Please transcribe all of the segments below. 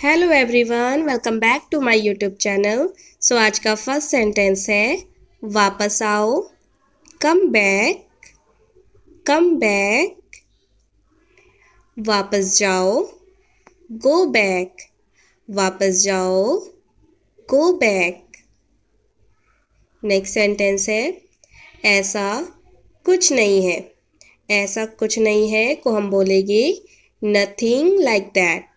Hello everyone, welcome back to my YouTube channel. So आज का first sentence है वापस आओ। Come back, come back. वापस जाओ, गो बैक, वापस जाओ, गो बैक। नेक्स्ट सेंटेंस है ऐसा कुछ नहीं है। ऐसा कुछ नहीं है को हम बोलेंगे नथिंग लाइक दैट।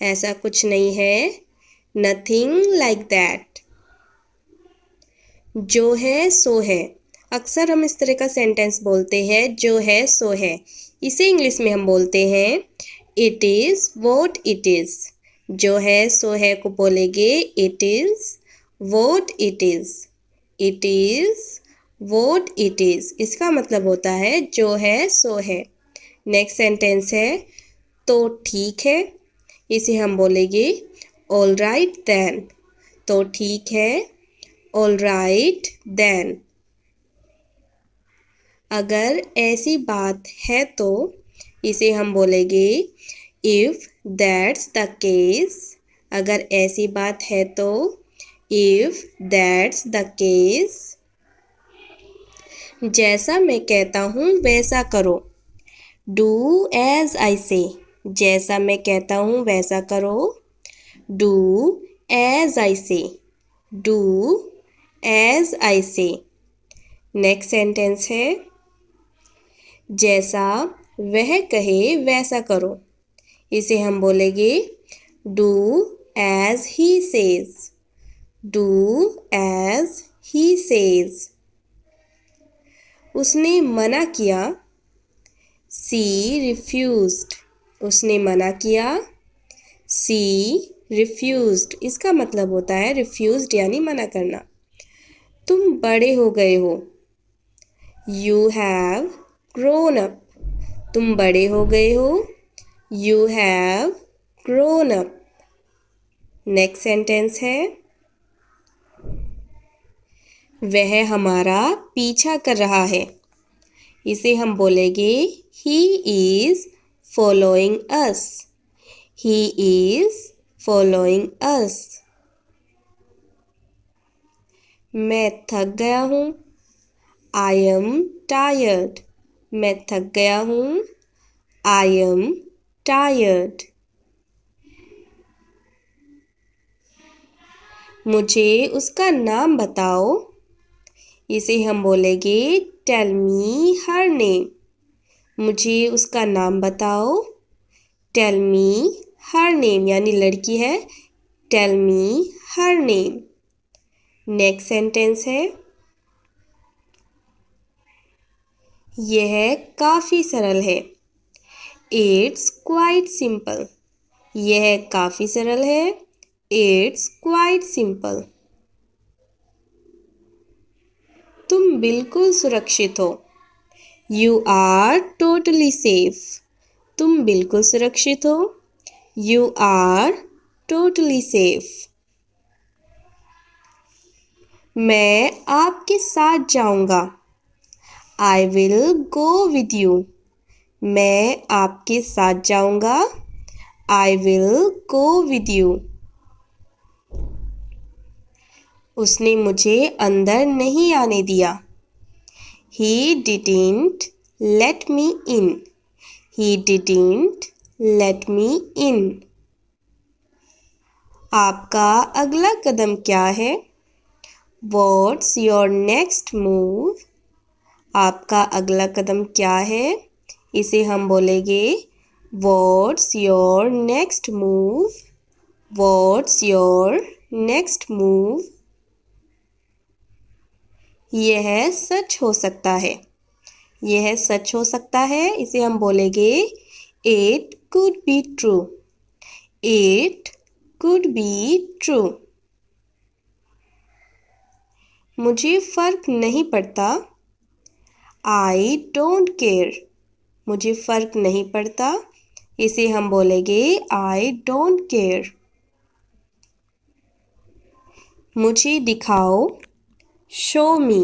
ऐसा कुछ नहीं है, नथिंग लाइक दैट। जो है सो है। अक्सर हम इस तरह का सेंटेंस बोलते हैं, जो है सो है। इसे इंग्लिश में हम बोलते हैं it is what it is. जो है सो है को बोलेंगे it is what it is. It is what it is, इसका मतलब होता है जो है सो है। नेक्स्ट सेंटेंस है तो ठीक है। इसे हम बोलेंगे ऑल राइट देन। तो ठीक है, ऑल राइट देन। अगर ऐसी बात है तो इसे हम बोलेंगे इफ़ दैट्स द केस। अगर ऐसी बात है तो इफ़ दैट्स द केस। जैसा मैं कहता हूँ वैसा करो। डू एज आई से। जैसा मैं कहता हूँ वैसा करो। डू एज आई से। डू एज आई से। नेक्स्ट सेंटेंस है जैसा वह कहे वैसा करो। इसे हम बोलेंगे do as he says. Do as he says. उसने मना किया। She refused. उसने मना किया। सी रिफ्यूज्ड, इसका मतलब होता है रिफ्यूज्ड यानी मना करना। तुम बड़े हो गए हो। You have grown up. तुम बड़े हो गए हो। You have grown up. Next sentence है वह हमारा पीछा कर रहा है। इसे हम बोलेंगे he is following us. He is following us. मैं थक गया हूँ। I am tired. मैं थक गया हूँ। I am tired. मुझे उसका नाम बताओ। इसे हम बोलेंगे टेल मी हर नेम। मुझे उसका नाम बताओ। टेल मी हर नेम यानी लड़की है। Tell me her name. Next sentence है यह काफ़ी सरल है। It's quite simple. यह काफ़ी सरल है। It's quite simple. तुम बिल्कुल सुरक्षित हो। You are totally safe. तुम बिल्कुल सुरक्षित हो। You are totally safe. मैं आपके साथ जाऊंगा। I will go with you. मैं आपके साथ जाऊंगा। I will go with you. उसने मुझे अंदर नहीं आने दिया। He didn't let me in. He didn't let me in. आपका अगला कदम क्या है? What's your next move? आपका अगला कदम क्या है? इसे हम बोलेंगे What's your next move? What's your next move? यह सच हो सकता है। यह सच हो सकता है इसे हम बोलेंगे it could be true. It could be true. मुझे फर्क नहीं पड़ता। I don't care. मुझे फर्क नहीं पड़ता इसे हम बोलेंगे आई डोंट केयर। मुझे दिखाओ। शो मी।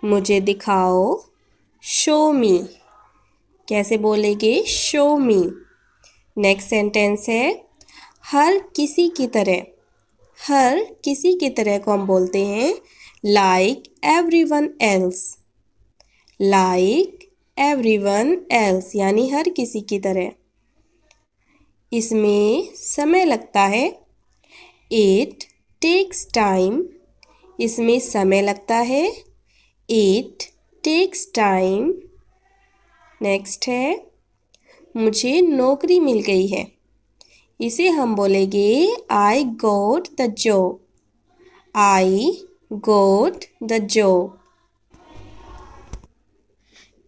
मुझे दिखाओ। शो मी। कैसे बोलेंगे शो मी। नेक्स्ट सेंटेंस है हर किसी की तरह, हर किसी की तरह को हम बोलते हैं like everyone else, like everyone else यानी हर किसी की तरह। इसमें समय लगता है, इट टेक्स टाइम, इसमें समय लगता है, इट टेक्स टाइम। नेक्स्ट है, मुझे नौकरी मिल गई है, इसे हम बोलेंगे I got the job, I got the job.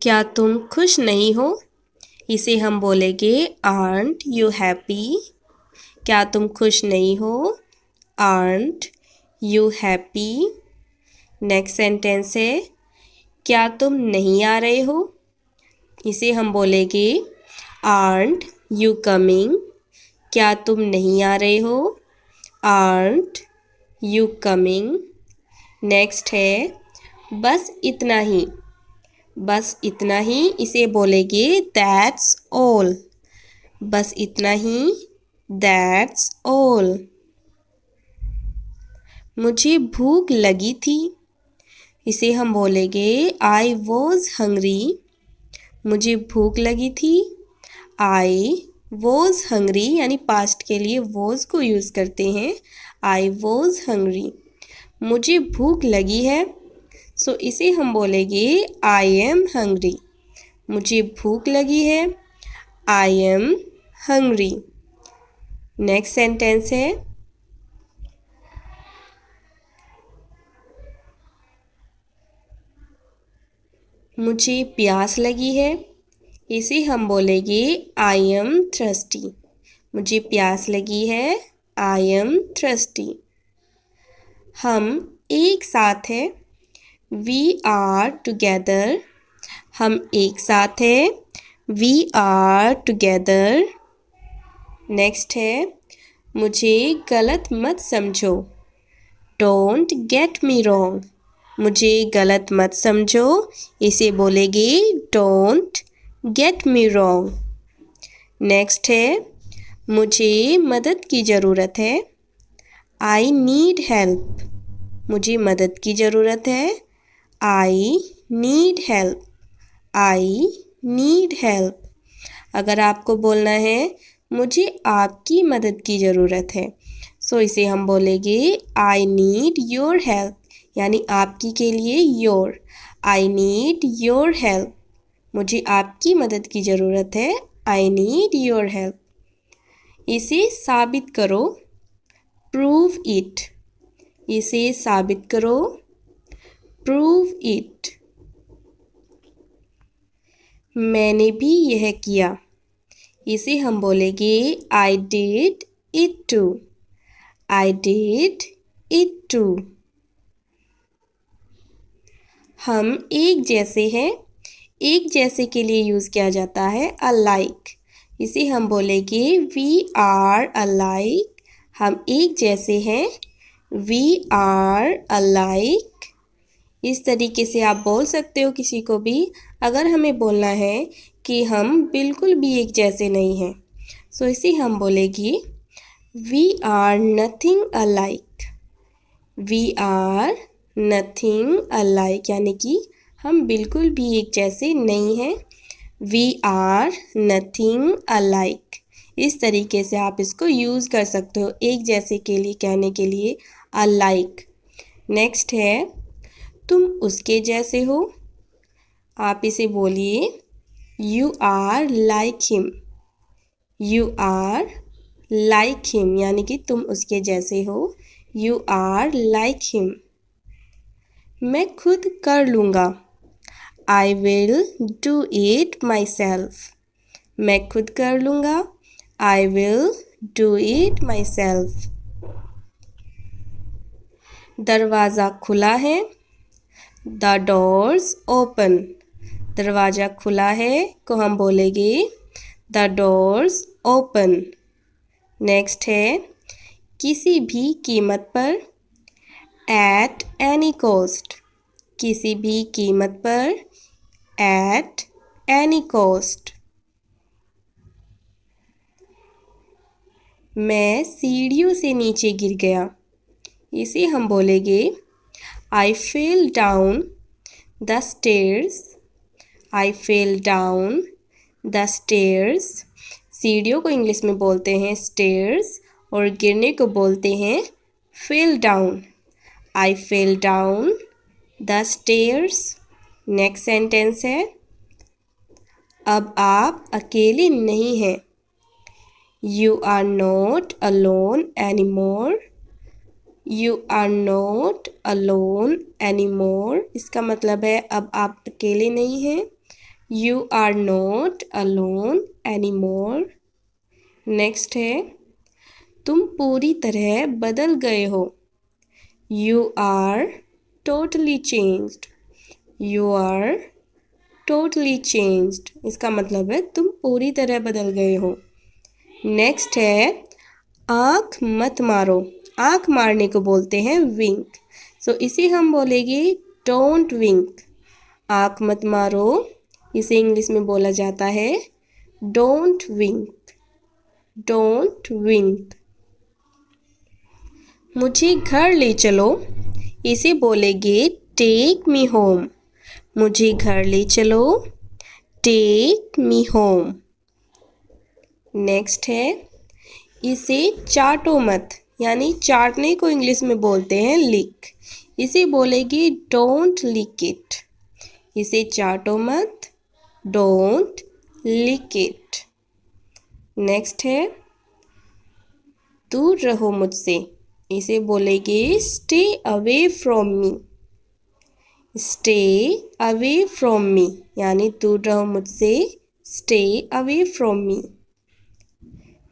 क्या तुम खुश नहीं हो, इसे हम बोलेंगे आर्न्ट यू हैप्पी, क्या तुम खुश नहीं हो, aren't you happy. Next sentence है, क्या तुम नहीं आ रहे हो, इसे हम बोलेंगे आर्न्ट यू कमिंग, क्या तुम नहीं आ रहे हो, आर्न्ट यू कमिंग। नेक्स्ट है, बस इतना ही, बस इतना ही, इसे बोलेंगे दैट्स ऑल, बस इतना ही, दैट्स ऑल। मुझे भूख लगी थी, इसे हम बोलेंगे आई वॉज हंग्री, मुझे भूख लगी थी, आई वॉज हंग्री यानी पास्ट के लिए वॉज को यूज़ करते हैं, आई वॉज हंग्री। मुझे भूख लगी है, सो इसे हम बोलेंगे आई एम हंग्री, मुझे भूख लगी है, I am hungry. Next sentence है, मुझे प्यास लगी है, इसे हम बोलेंगे आई एम थर्स्टी, मुझे प्यास लगी है, आई एम थर्स्टी। हम एक साथ हैं, वी आर टुगेदर, हम एक साथ हैं, वी आर टुगेदर। नेक्स्ट है, मुझे गलत मत समझो, डोंट गेट मी रॉन्ग, मुझे गलत मत समझो, इसे बोलेंगे don't get me wrong. Next है, मुझे मदद की ज़रूरत है, आई नीड हेल्प, मुझे मदद की ज़रूरत है, I need help, I need help. अगर आपको बोलना है मुझे आपकी मदद की ज़रूरत है, सो इसे हम बोलेंगे आई नीड योर हेल्प, यानी आपकी के लिए your, I need your help, मुझे आपकी मदद की ज़रूरत है, आई नीड योर हेल्प। इसे साबित करो, प्रूव इट, इसे साबित करो, प्रूव इट। मैंने भी यह किया, इसे हम बोलेंगे I did it too, I did it too. हम एक जैसे हैं, एक जैसे के लिए यूज़ किया जाता है अलाइक, इसे हम बोलेंगे वी आर अलाइक, हम एक जैसे हैं, वी आर अलाइक। इस तरीके से आप बोल सकते हो किसी को भी। अगर हमें बोलना है कि हम बिल्कुल भी एक जैसे नहीं हैं, सो इसे हम बोलेंगे we are nothing alike, we are nothing alike, यानी कि हम बिल्कुल भी एक जैसे नहीं हैं, वी आर नथिंग अलाइक। इस तरीके से आप इसको यूज़ कर सकते हो एक जैसे के लिए कहने के लिए अलाइक। नेक्स्ट है, तुम उसके जैसे हो, आप इसे बोलिए you are like him, you are like him, यानी कि तुम उसके जैसे हो, यू आर लाइक हिम। मैं खुद कर लूँगा, I will do it my self, मैं खुद कर लूँगा, I will do it my self. दरवाज़ा खुला है, द डोर्स ओपन, दरवाज़ा खुला है को हम बोलेंगे द डोर्स ओपन। नेक्स्ट है, किसी भी कीमत पर, एट एनी कॉस्ट, किसी भी कीमत पर, एट एनी कॉस्ट। मैं सीढ़ियों से नीचे गिर गया। इसे हम बोलेंगे I fell down the stairs. I fell down the stairs. सीढ़ियों को इंग्लिश में बोलते हैं stairs और गिरने को बोलते हैं fell down. I fell down the stairs. Next sentence है अब आप अकेले नहीं हैं। You are not alone anymore. You are not alone anymore. इसका मतलब है अब आप अकेले नहीं हैं। You are not alone anymore. Next है तुम पूरी तरह बदल गए हो। You are totally changed. You are totally changed. इसका मतलब है तुम पूरी तरह बदल गए हो। नेक्स्ट है आँख मत मारो। आँख मारने को बोलते हैं विंक। सो इसे हम बोलेंगे डोंट विंक। आँख मत मारो इसे इंग्लिश में बोला जाता है डोंट विंक। Don't wink. मुझे घर ले चलो इसे बोलेंगे टेक मी होम। मुझे घर ले चलो टेक मी होम। नेक्स्ट है इसे चाटो मत यानी चाटने को इंग्लिश में बोलते हैं लिक। इसे बोलेंगे डोंट लिक इट। इसे चाटो मत डोंट लिक इट। नेक्स्ट है दूर रहो मुझसे इसे बोलेंगे stay away from me. Stay away from me यानी दूर रहो मुझसे स्टे अवे फ्रॉम मी।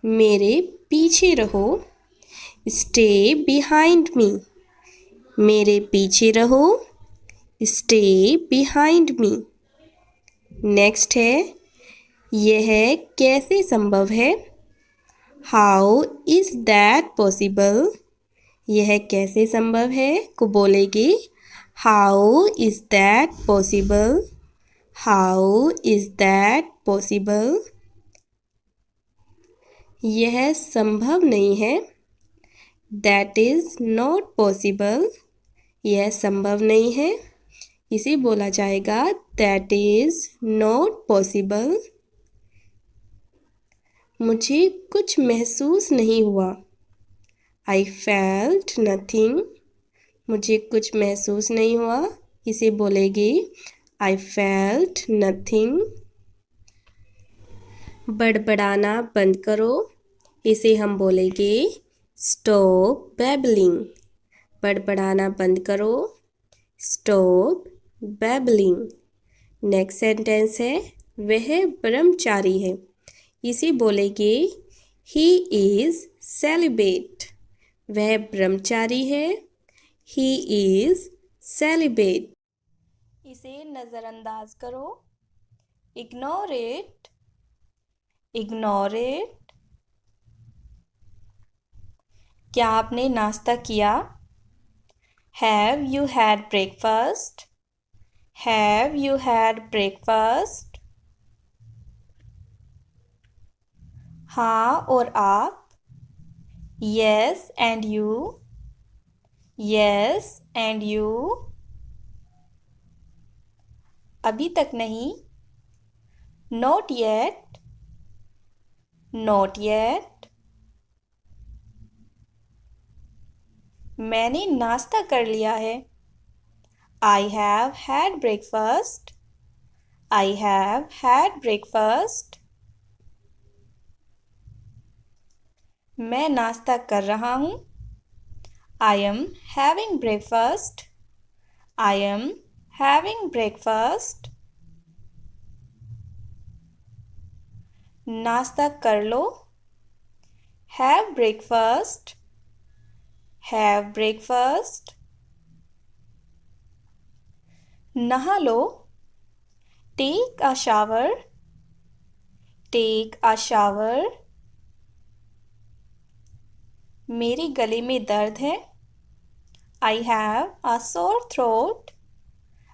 मेरे पीछे रहो स्टे बिहाइंड मी। मेरे पीछे रहो स्टे बिहाइंड मी। नेक्स्ट है यह कैसे संभव है। How is that possible. यह कैसे संभव है को बोलेंगे how is that possible. How is that possible. यह संभव नहीं है दैट इज़ नॉट पॉसिबल। यह संभव नहीं है इसे बोला जाएगा दैट इज़ नॉट पॉसिबल। मुझे कुछ महसूस नहीं हुआ। I felt nothing. मुझे कुछ महसूस नहीं हुआ इसे बोलेंगे आई फेल्ट नथिंग। बड़बड़ाना बंद करो इसे हम बोलेंगे स्टॉप बैबलिंग। बड़बड़ाना बंद करो स्टॉप बैबलिंग। नेक्स्ट सेंटेंस है वह ब्रह्मचारी है इसे बोलेंगे ही इज़ सेलिब्रेट। वह ब्रह्मचारी है ही इज़ सेलिब्रेट। इसे नज़रअंदाज करो इग्नोर इट। Ignore it. क्या आपने नाश्ता किया। Have you had breakfast. Have you had breakfast. हाँ और आप। Yes and you. Yes and you. अभी तक नहीं। Not yet. Not yet. मैंने नाश्ता कर लिया है। I have had breakfast. I have had breakfast. मैं नाश्ता कर रहा हूँ। I am having breakfast. I am having breakfast. नाश्ता कर लो। Have breakfast. Have breakfast. नहा लो। Take a shower. Take a shower. मेरे गले में दर्द है। I have a sore throat.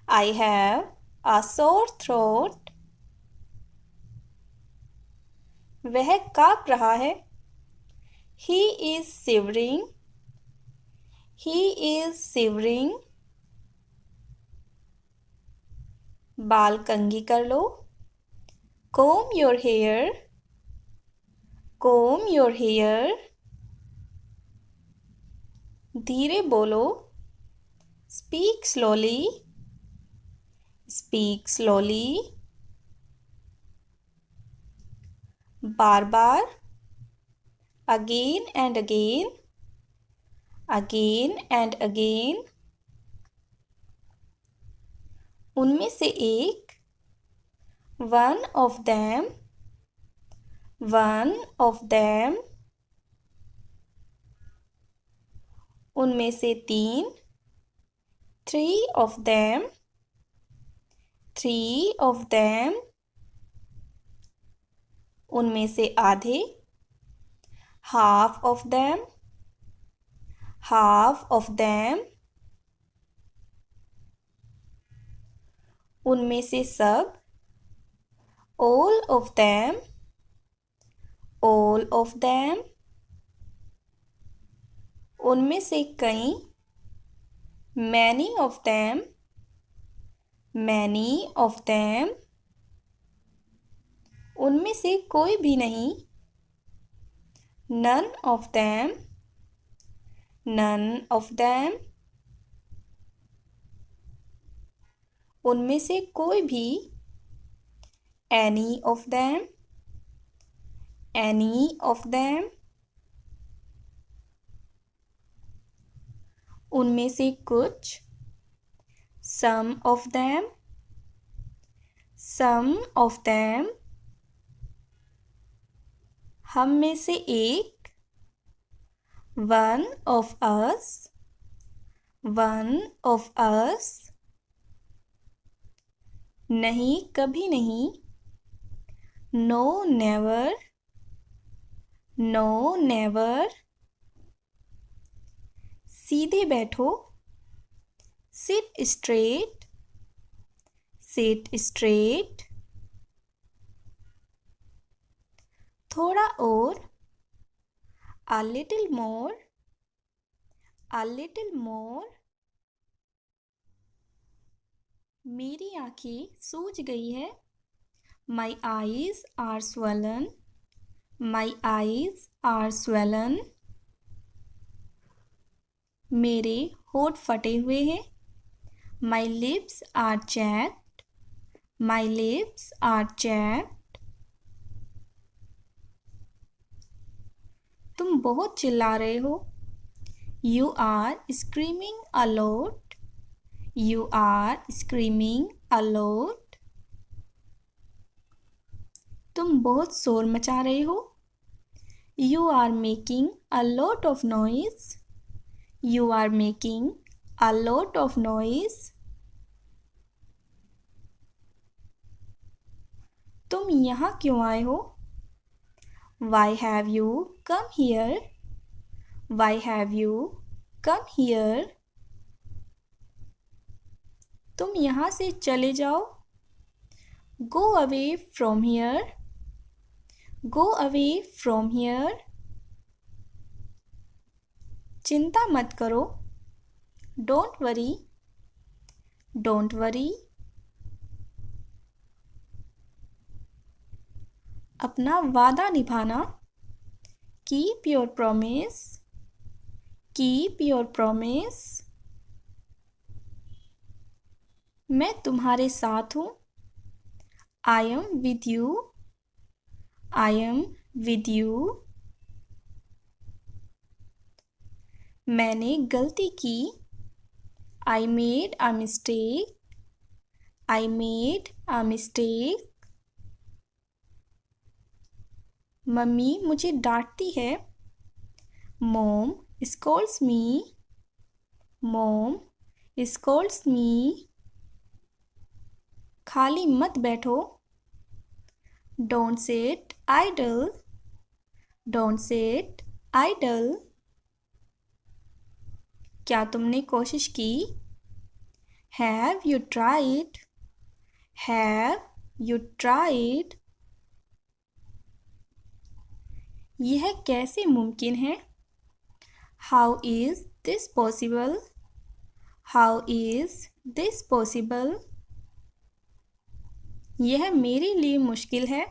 I have a sore throat. वह काँप रहा है। He is shivering. He is shivering. बाल कंघी कर लो. Comb your hair. Comb your hair. धीरे बोलो. Speak slowly. Speak slowly. Bar bar. Again and again. Again and again. उनमें से एक. One of them. One of them. उनमें से तीन. Three of them. Three of them. उनमें से आधे. Half of them. Half of them. उनमें से सब. All of them. All of them. उनमें से कई. Many of them. Many of them. उनमें से कोई भी नहीं. None of them. None of them. उनमें से कोई भी. Any of them. Any of them. उनमें से कुछ. Some of them. Some of them. हम में से एक. One of us. One of us. नहीं कभी नहीं. No never. No never. सीधे बैठो. Sit straight. Sit straight. थोड़ा और. A little more. A little more. मेरी आँखें सूज गई है. My eyes are swollen. My eyes are swollen. मेरे होठ फटे हुए हैं. My lips are chapped. My lips are chapped. तुम बहुत चिल्ला रहे हो. You are screaming a lot. You are screaming a lot. तुम बहुत शोर मचा रहे हो. You are making a lot of noise. You are making a lot of noise. तुम यहाँ क्यों आए हो? Why have you come here? Why have you come here? तुम यहाँ से चले जाओ. Go away from here. Go away from here. चिंता मत करो. Don't worry. Don't worry. अपना वादा निभाना. Keep your promise. Keep your promise. मैं तुम्हारे साथ हूँ. I am with you. I am with you. मैंने गलती की. I made a mistake. I made a mistake. Mummy मुझे डांटती है. Mom scolds me. Mom scolds me. खाली मत बैठो. Don't sit idle. Don't sit idle. क्या तुमने कोशिश की? Have you tried? Have you tried? यह कैसे मुमकिन है? How is this possible? How is this possible? यह मेरे लिए मुश्किल है।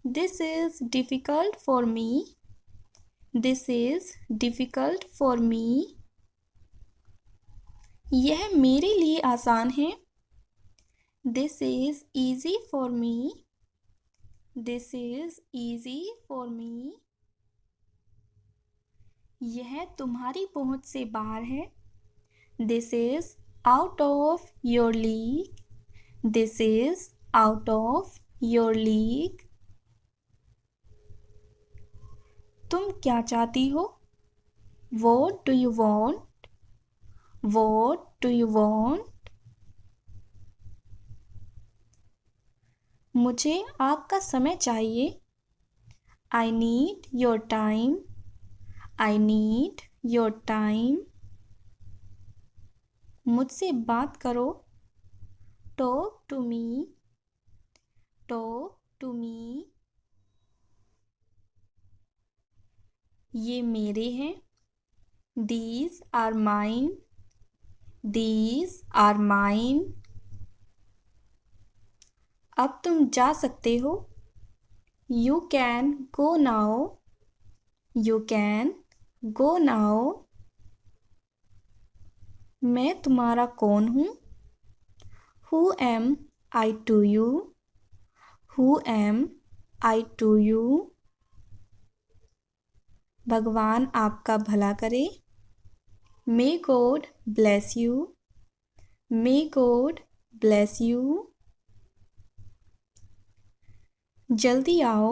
This is difficult for me. This is difficult for me. यह मेरे लिए आसान है। This is easy for me. This is easy for me. यह तुम्हारी पहुँच से बाहर है। This is out of your league. This is out of your league. तुम क्या चाहती हो? What do you want? What do you want? मुझे आपका समय चाहिए। I need your time. I need your time. मुझसे बात करो। Talk to me. Talk to me. ये मेरे हैं। These are mine. These are mine. अब तुम जा सकते हो। You can go now. You can go now. मैं तुम्हारा कौन हूँ? Who am I to you? Who am I to you? भगवान आपका भला करे। May God bless you. May God bless you. जल्दी आओ।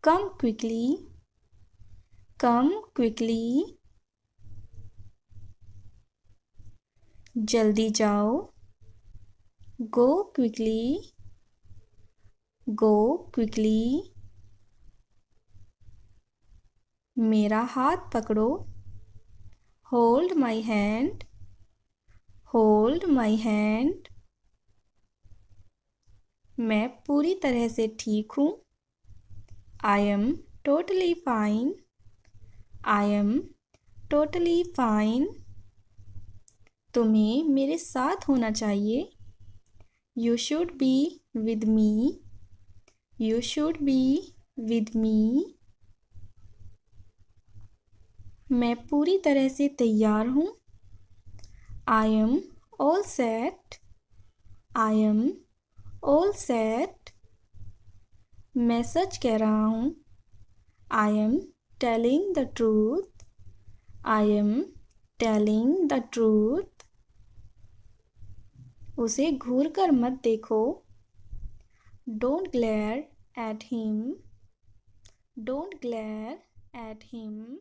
Come quickly. Come quickly. जल्दी जाओ। Go quickly. Go quickly. मेरा हाथ पकड़ो। Hold my hand. Hold my hand. मैं पूरी तरह से ठीक हूँ। I am totally fine. I am totally fine. तुम्हें मेरे साथ होना चाहिए। You should be with me. You should be with me. मैं पूरी तरह से तैयार हूँ। I am all set. I am all set. मैं सच कह रहा हूँ। I am telling the truth. I am telling the truth. उसे घूर कर मत देखो। Don't glare at him. Don't glare at him.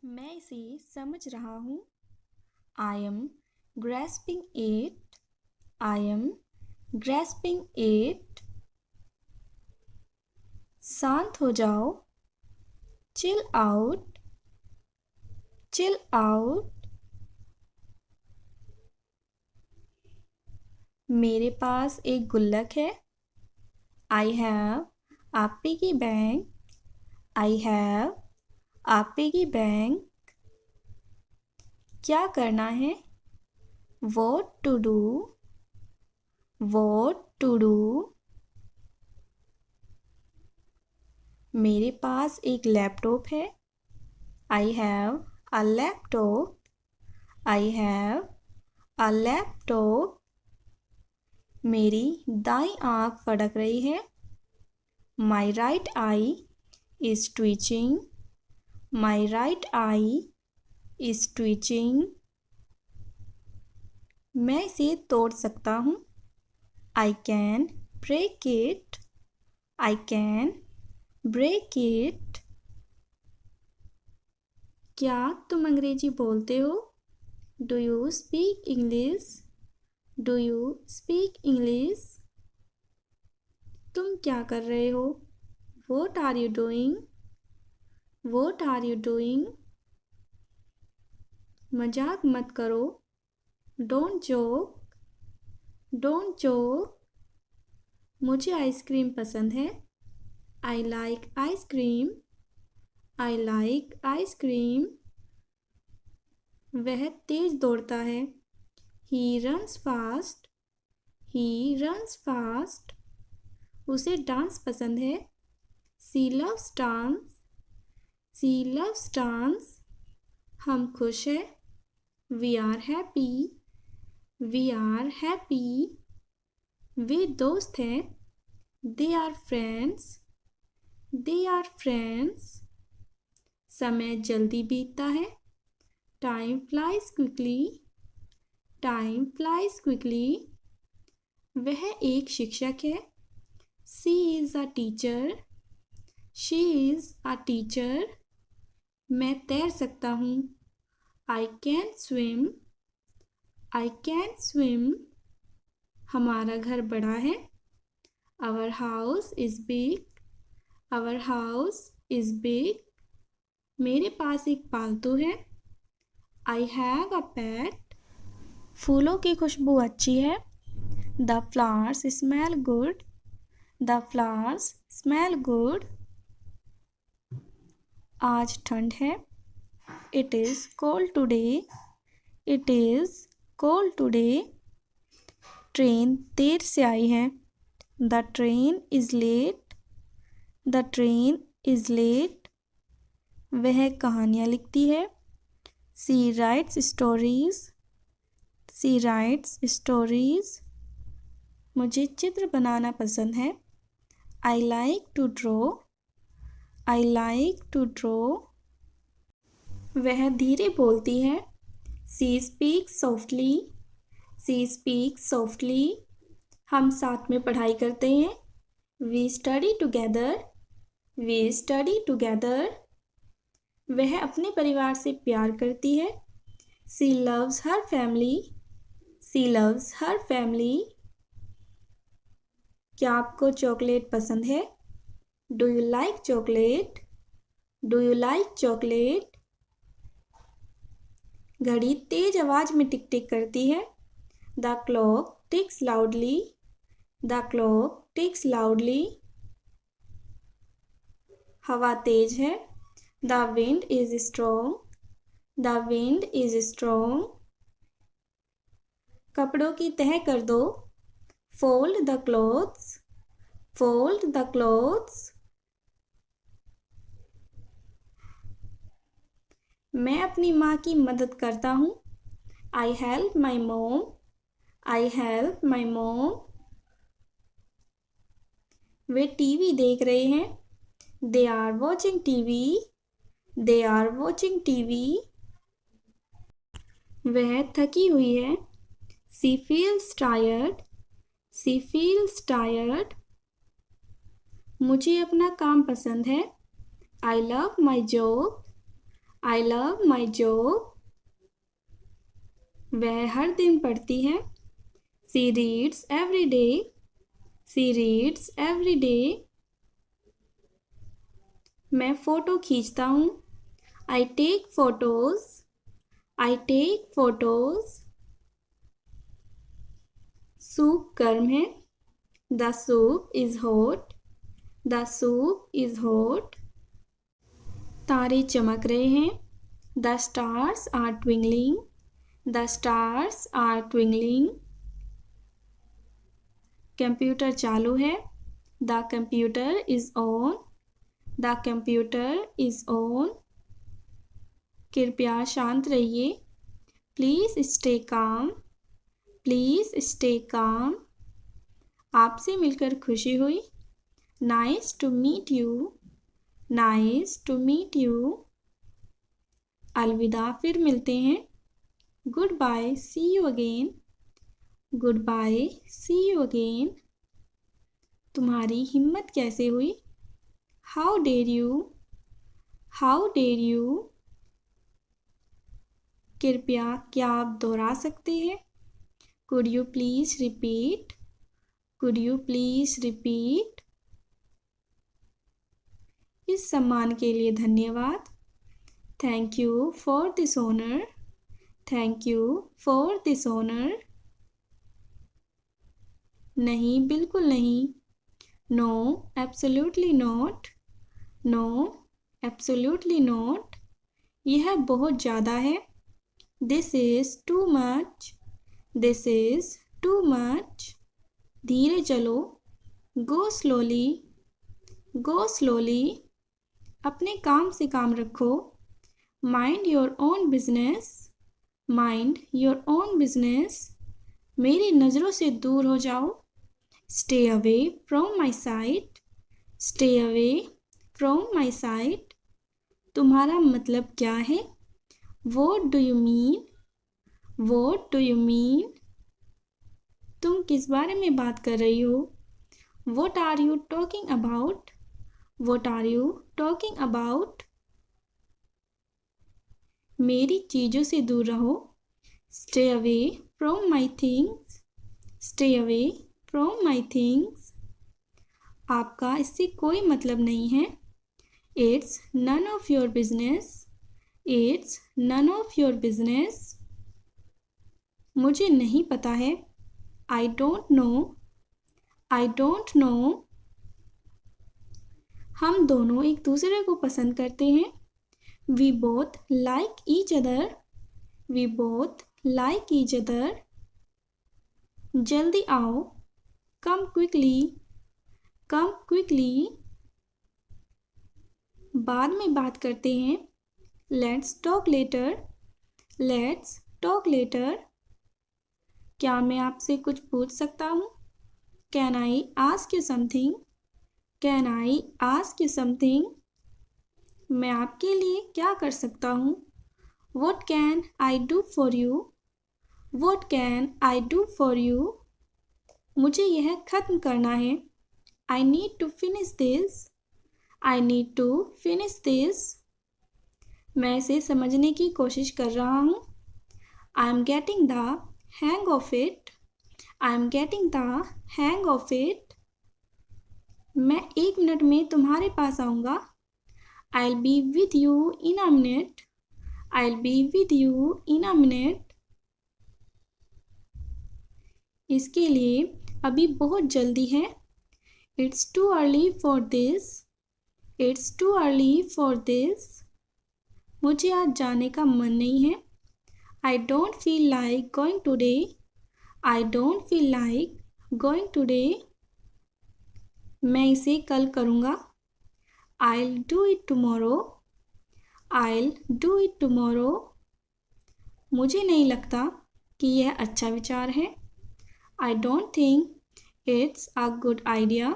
मैं इसे समझ रहा हूँ। I am grasping it. I am grasping it. शांत हो जाओ। Chill out. Chill out. मेरे पास एक गुल्लक है। I have a piggy bank. I have a piggy bank. क्या करना है? What to do? What to do? मेरे पास एक लैपटॉप है। I have a laptop. I have a laptop. मेरी दाईं आँख फड़क रही है। My right eye is twitching. My right eye is twitching. मैं इसे तोड़ सकता हूँ। I can break it. I can break it. क्या तुम अंग्रेजी बोलते हो? Do you speak English? Do you speak English? तुम क्या कर रहे हो? What are you doing? What are you doing? मजाक मत करो। Don't joke. Don't joke. मुझे आइसक्रीम पसंद है। I like ice cream. I like ice cream. वह तेज दौड़ता है. He runs fast. He runs fast. उसे डांस पसंद है. She loves dance. She loves dance. हम खुश हैं. We are happy. We are happy. वे दोस्त हैं. They are friends. They are friends. समय जल्दी बीतता है. Time flies quickly. Time flies quickly. वह एक शिक्षक है. She is a teacher. She is a teacher. मैं तैर सकता हूँ. I can swim. I can swim. हमारा घर बड़ा है. Our house is big. Our house is big. मेरे पास एक पालतू है. I have a pet. फूलों की खुशबू अच्छी है. The flowers smell good. The flowers smell good. आज ठंड है. It is cold today. It is cold today. Train देर से आई है. The train is late. The train is late. वह कहानियाँ लिखती है. She writes stories. She writes stories. मुझे चित्र बनाना पसंद है. I like to draw. I like to draw. वह धीरे बोलती है. She speaks softly. She speaks softly. हम साथ में पढ़ाई करते हैं. We study together. We study together. वह अपने परिवार से प्यार करती है. She loves her family. She loves her family. क्या आपको चॉकलेट पसंद है? Do you like chocolate? Do you like chocolate? घड़ी तेज आवाज में टिक टिक करती है. The clock ticks loudly. The clock ticks loudly. हवा तेज है. The wind is strong. The wind is strong. कपड़ों की तह कर दो. Fold the clothes. Fold the clothes. मैं अपनी माँ की मदद करता हूँ. I help my mom. I help my mom. Way TV देख रहे हैं. They are watching TV. They are watching TV. वह थकी हुई है. She feels tired. She feels tired. मुझे अपना काम पसंद है. I love my job. I love my job. वह हर दिन पढ़ती है. She reads every day. She reads every day. मैं फ़ोटो खींचता हूँ. I take photos. I take photos. Soup गर्म है. The soup is hot. The soup is hot. तारे चमक रहे हैं. The stars are twinkling. The stars are twinkling. Computer चालू है. The computer is on. The computer is on. कृपया शांत रहिए. Please stay calm. Please stay calm. आपसे मिलकर खुशी हुई. Nice to meet you. Nice to meet you. अलविदा, फिर मिलते हैं. Goodbye, see you again. Goodbye, see you again. तुम्हारी हिम्मत कैसे हुई? How dare you? How dare you? कृपया क्या आप दोहरा सकते हैं? Could you please repeat? Could you please repeat? इस सम्मान के लिए धन्यवाद. Thank you for this honor. Thank you for this honor. नहीं, बिल्कुल नहीं. No absolutely not, no absolutely not, यह बहुत ज़्यादा है। This is too much, this is too much, धीरे चलो, गो स्लोली, गो स्लोली, अपने काम से काम रखो, mind your own business, mind your own business, मेरी नज़रों से दूर हो जाओ, stay away from my site, stay away from my site, तुम्हारा मतलब क्या है? What do you mean? What do you mean? तुम किस बारे में बात कर रही हो? What are you talking about? What are you talking about? मेरी चीज़ों से दूर रहो, Stay away from my things. Stay away from my things. आपका इससे कोई मतलब नहीं है, It's none of your business. It's none of your business. मुझे नहीं पता है, I don't know. I don't know. हम दोनों एक दूसरे को पसंद करते हैं, We both like each other. We both like each other. जल्दी आओ, Come quickly. Come quickly. बाद में बात करते हैं, Let's talk later. Let's talk later. क्या मैं आपसे कुछ पूछ सकता हूँ? Can I ask you something? Can I ask you something? मैं आपके लिए क्या कर सकता हूँ? What can I do for you? What can I do for you? मुझे यह खत्म करना है, I need to finish this. I need to finish this. मैं इसे समझने की कोशिश कर रहा हूँ, I am getting the hang of it. I am getting the hang of it. मैं 1 मिनट में तुम्हारे पास आऊँगा, I'll be with you in a minute. I'll be with you in a minute. इसके लिए अभी बहुत जल्दी है, It's too early for this. It's too early for this. मुझे आज जाने का मन नहीं है, I don't feel like going today. I don't feel like going today. मैं इसे कल करूँगा, I'll do it tomorrow. I'll do it tomorrow. मुझे नहीं लगता कि यह अच्छा विचार है, I don't think it's a good idea.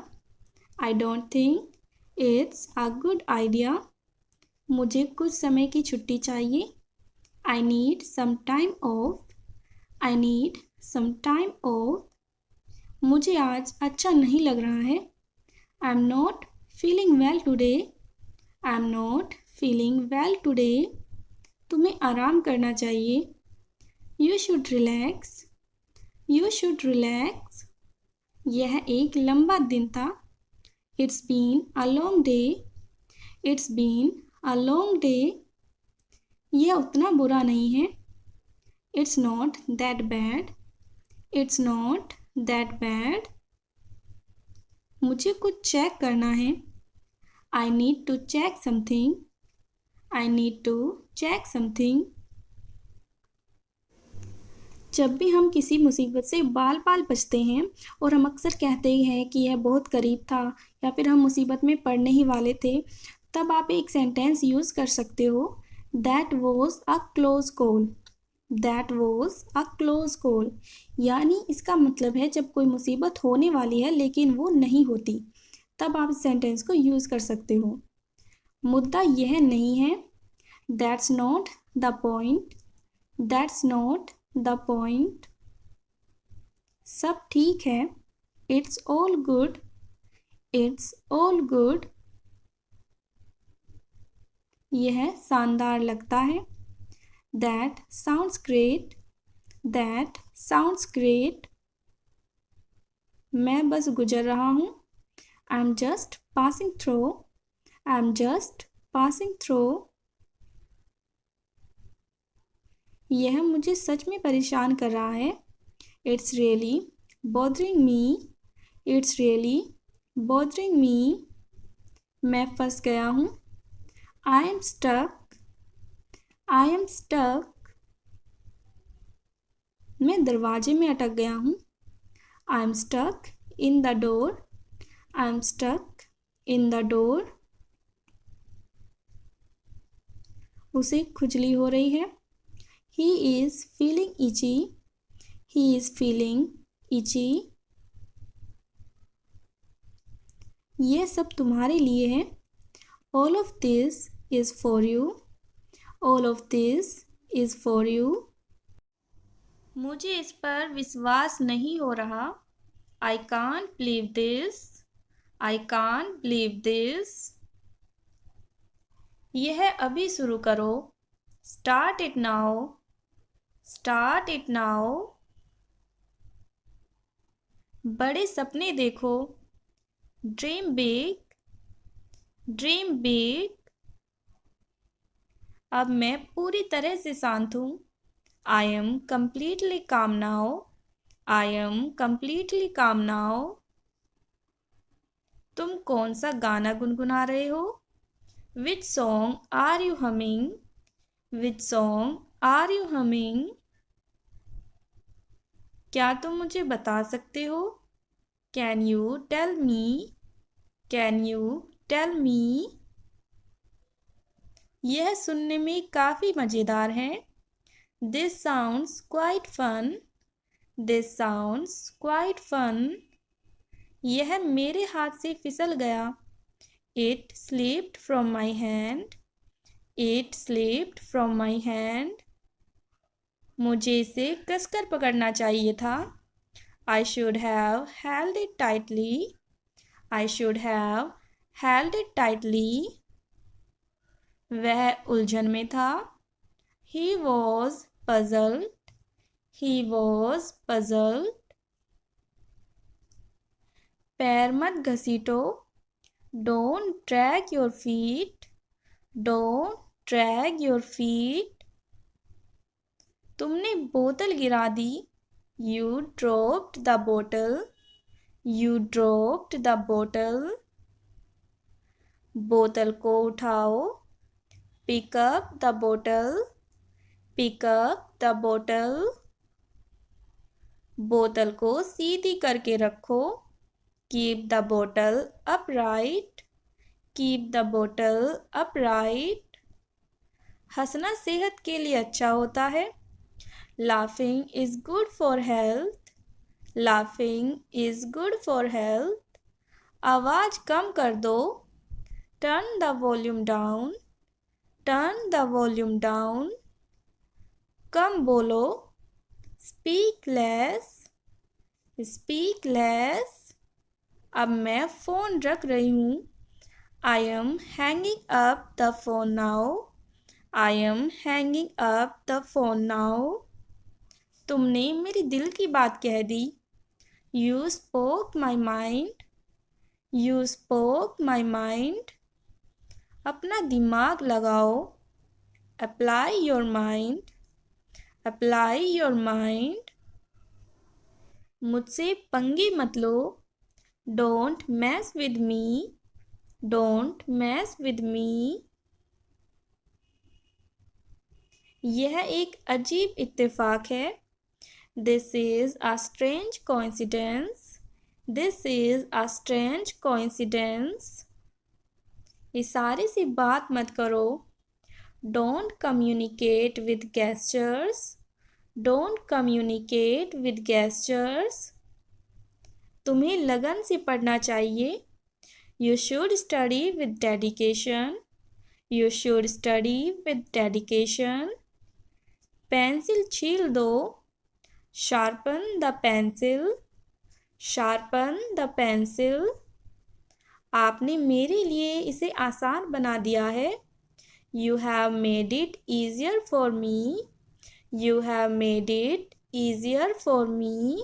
I don't think it's a good idea. मुझे कुछ समय की छुट्टी चाहिए, I need some time off. I need some time off. मुझे आज अच्छा नहीं लग रहा है, I'm not feeling well today. I'm not feeling well today. तुम्हें आराम करना चाहिए, You should relax. You should relax. यह एक लंबा दिन था, It's been a long day. It's been a long day. यह उतना बुरा नहीं है, It's not that bad. It's not that bad. मुझे कुछ चेक करना है, I need to check something. I need to check something. जब भी हम किसी मुसीबत से बाल बाल बचते हैं और हम अक्सर कहते हैं कि यह बहुत करीब था या फिर हम मुसीबत में पड़ने ही वाले थे, तब आप एक सेंटेंस यूज़ कर सकते हो, That was a close call. That was a close call. यानी इसका मतलब है जब कोई मुसीबत होने वाली है लेकिन वो नहीं होती, तब आप इस सेंटेंस को यूज़ कर सकते हो। मुद्दा यह नहीं है, That's not the point. That's not the point. सब ठीक है, It's all good. It's all good. यह शानदार लगता है, That sounds great. That sounds great. मैं बस गुजर रहा हूँ, I'm just passing through. I'm just passing through. यह मुझे सच में परेशान कर रहा है, It's really bothering me. It's really bothering me, मैं फंस गया हूँ। I am stuck, I am stuck, मैं दरवाजे में अटक गया हूँ। I am stuck in the door, I am stuck in the door, उसे खुजली हो रही है। He is feeling itchy, he is feeling itchy, ये सब तुम्हारे लिए है। All of this is for you, all of this is for you, मुझे इस पर विश्वास नहीं हो रहा। I can't believe this, I can't believe this, यह अभी शुरू करो। Start it now, start it now, बड़े सपने देखो। Dream big, dream big, अब मैं पूरी तरह से शांत हूँ। I am completely calm now, I am completely calm now, तुम कौन सा गाना गुनगुना रहे हो? Which song are you humming? Which song are you humming? क्या तुम मुझे बता सकते हो? Can you tell me? Can you tell me? यह सुनने में काफ़ी मज़ेदार है। This sounds quite fun. This sounds quite fun. यह मेरे हाथ से फिसल गया। It slipped from my hand. It slipped from my hand. मुझे इसे कसकर पकड़ना चाहिए था। I should have held it tightly. I should have held it tightly. वह उलझन में था। He was puzzled. He was puzzled. पैर मत घसीटो। Don't drag your feet. Don't drag your feet. तुमने बोतल गिरा दी। You dropped the bottle. You dropped the bottle. बोतल को उठाओ। Pick up the bottle. Pick up the bottle. बोतल को सीधी करके रखो। Keep the bottle upright. Keep the bottle upright. हंसना सेहत के लिए अच्छा होता है। Laughing is good for health. Laughing is good for health. आवाज़ कम कर दो। Turn the volume down. Turn the volume down. कम बोलो। Speak less. Speak less. अब मैं फ़ोन रख रही हूँ। I am hanging up the phone now. I am hanging up the phone now. तुमने मेरे दिल की बात कह दी। You spoke my mind. You spoke my mind. अपना दिमाग लगाओ। Apply your mind. Apply your mind. मुझसे पंगे मत लो। Don't mess with me. Don't mess with me. यह एक अजीब इत्तेफाक है। This is a strange coincidence. This is a strange coincidence. इशारे से बात मत करो। Don't communicate with gestures. Don't communicate with gestures. तुम्हें लगन से पढ़ना चाहिए। You should study with dedication. You should study with dedication. Pencil छील दो। Sharpen the pencil. Sharpen the pencil. आपने मेरे लिए इसे आसान बना दिया है। You have made it easier for me. You have made it easier for me.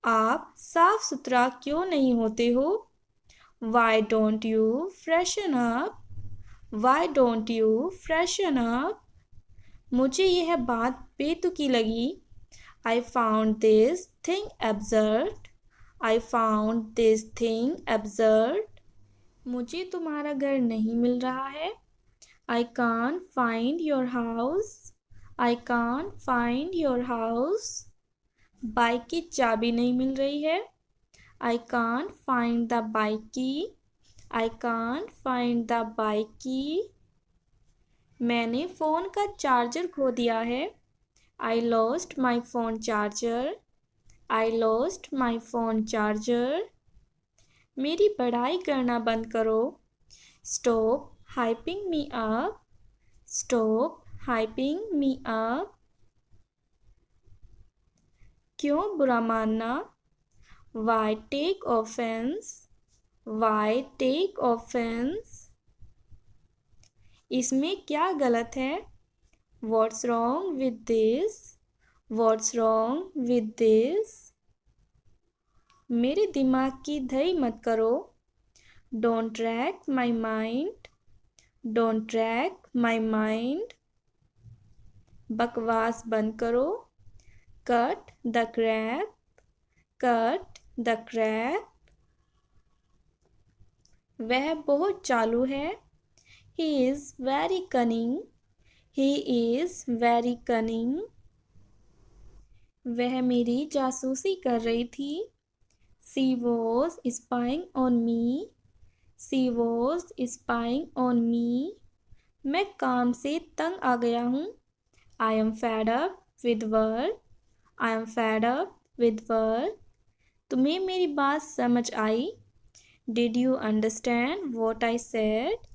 आप साफ सुथरा क्यों नहीं होते हो? Why don't you freshen up? Why don't you freshen up? मुझे यह बात बेतुकी लगी। I found this thing absurd. I found this thing absurd. मुझे तुम्हारा घर नहीं मिल रहा है. I can't find your house. I can't find your house. Bike की चाबी नहीं मिल रही है. I can't find the bike key. I can't find the bike key. मैंने फ़ोन का चार्जर खो दिया है. I lost my phone charger. I lost my phone charger. मेरी पढ़ाई करना बंद करो. Stop hyping me up. Stop hyping me up. क्यों बुरा मानना? Why take offense? Why take offense? इसमें क्या गलत है? What's wrong with this? What's wrong with this? मेरे दिमाग की धई मत करो. Don't rack my mind. Don't rack my mind. बकवास बंद करो. Cut the crap. Cut the crap. वह बहुत चालू है. He is very cunning. He is very cunning. वह मेरी जासूसी कर रही थी. She was spying on me. She was spying on me. मैं काम से तंग आ गया हूँ. I am fed up with work. I am fed up with work. तुम्हें मेरी बात समझ आई? Did you understand what I said?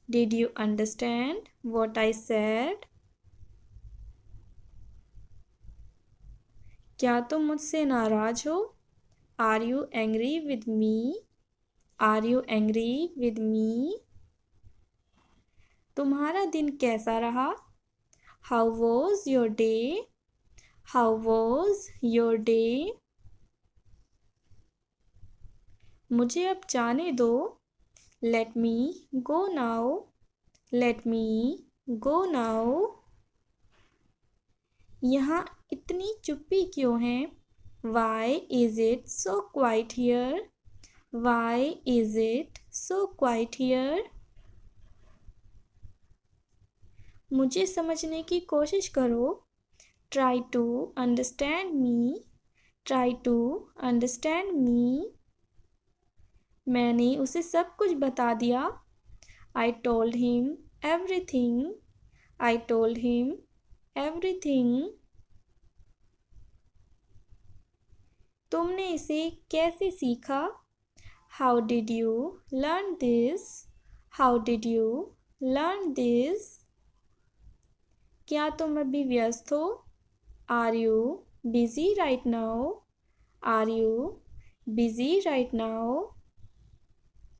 Did you understand what I said? क्या तुम मुझसे नाराज हो? Are you angry with me? Are you angry with me? तुम्हारा दिन कैसा रहा? How was your day? How was your day? मुझे अब जाने दो. Let me go now. Let me go now. यहाँ इतनी चुप्पी क्यों है? Why is it so quiet here? Why is it so quiet here? मुझे समझने की कोशिश करो. Try to understand me. Try to understand me. मैंने उसे सब कुछ बता दिया. I told him everything. I told him everything. तुमने इसे कैसे सीखा? How did you learn this? How did you learn this? क्या तुम अभी व्यस्त हो? Are you busy right now? Are you busy right now?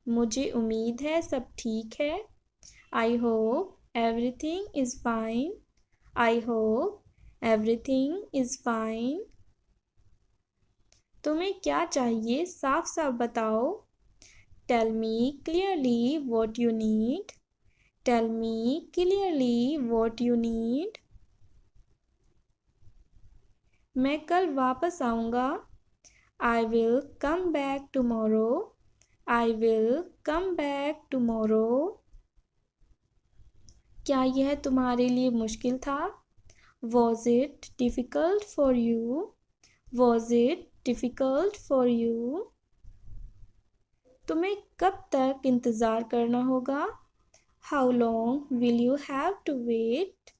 मुझे उम्मीद है सब ठीक है. I hope everything is fine. I hope everything is fine. तुम्हें क्या चाहिए साफ साफ बताओ. Tell me clearly what you need. Tell me clearly what you need. मैं कल वापस आऊँगा. I will come back tomorrow. I will come back tomorrow. क्या यह तुम्हारे लिए मुश्किल था? Was it difficult for you? Was it difficult for you? तुम्हें कब तक इंतज़ार करना होगा? How long will you have to wait?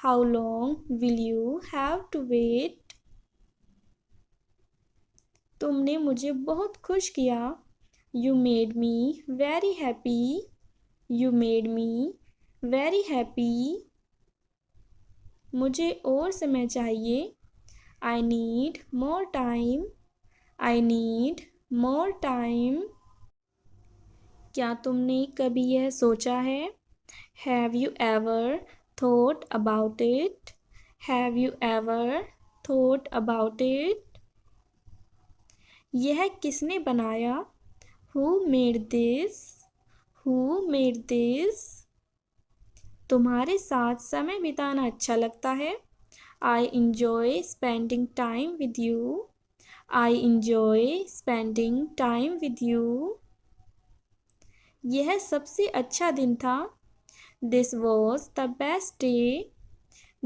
How long will you have to wait? तुमने मुझे बहुत खुश किया. You made me very happy. You made me very happy. मुझे और समय चाहिए. I need more time. I need more time. क्या तुमने कभी यह सोचा है? Have you ever thought about it? Have you ever thought about it? यह किसने बनाया? Who made this? Who made this? तुम्हारे साथ समय बिताना अच्छा लगता है. I enjoy spending time with you. I enjoy spending time with you. यह सबसे अच्छा दिन था. This was the best day.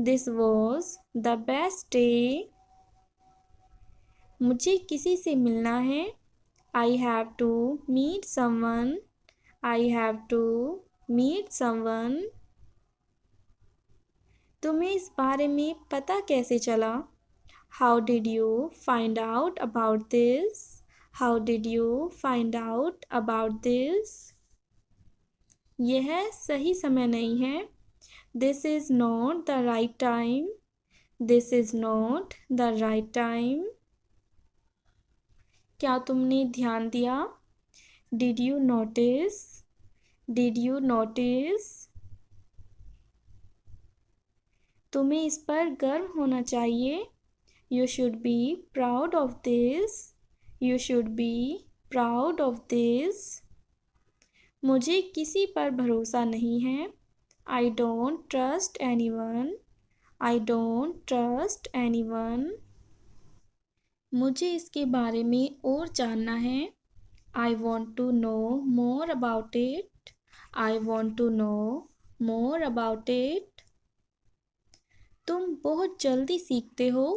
This was the best day. मुझे किसी से मिलना है. I have to meet someone. I have to meet someone. तुम्हें इस बारे में पता कैसे चला? How did you find out about this? How did you find out about this? यह सही समय नहीं है. This is not the right time. This is not the right time. क्या तुमने ध्यान दिया? Did you notice? Did you notice? तुम्हें इस पर गर्व होना चाहिए. You should be proud of this. You should be proud of this. मुझे किसी पर भरोसा नहीं है. I don't trust anyone. I don't trust anyone. मुझे इसके बारे में और जानना है. I want to know more about it. I want to know more about it. तुम बहुत जल्दी सीखते हो.